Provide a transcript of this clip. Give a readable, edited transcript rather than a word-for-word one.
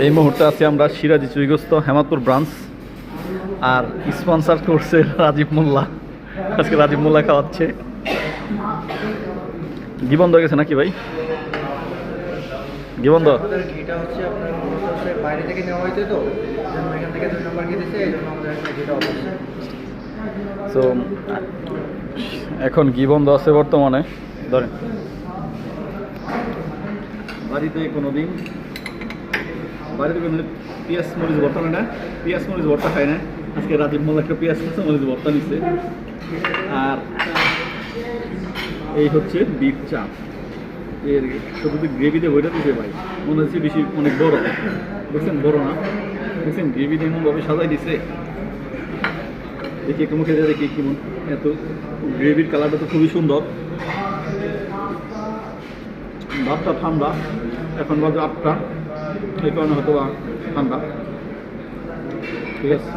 এই মুহূর্তে আছি আমরা সিরাজি চুইগস্ত হেমাদপুর ব্রাঞ্চ, আর স্পন্সর করছে রাজীব মোল্লা। আজকে রাজীব মোল্লা খাওয়াচ্ছে। গিবন্ধ গেছে নাকি ভাই? গিবন্ধ আমাদের ঘিটা হচ্ছে আপনার মূলত হচ্ছে বাইরে থেকে নেওয়া হয়েছে, তো এখান থেকে 2 নম্বর ঘি দিচ্ছে, এই জন্য আমাদের এখানে ঘিটা অবশ্যই। তো এখন গিবন্ধ আছে বর্তমানে। ধরেন বাড়িতে কোনোদিন পেঁয়াজ মরিচ ভর্তা না, পেঁয়াজ মরিচ ভর্তা খায় না। আজকে রাজীব মোল্লা একটা পেঁয়াজ মরিচ ভর্তা নিচ্ছে। আর এই হচ্ছে বিফ চাপ, এর শুধু গ্রেভিতে বইটা দিতে ভাই মনে হচ্ছে বেশি অনেক বড়। দেখছেন বড় না? দেখছেন গ্রেভিতে এমনভাবে সাজাই দিচ্ছে। দেখি একটু মুখে দিয়ে দেখি কেমন। এত গ্রেভির কালারটা তো খুবই সুন্দর। ভাতটা ঠান্ডা, এখন বাজে 8টা, এই কারণে হয়তো ঠান্ডা। ঠিক আছে।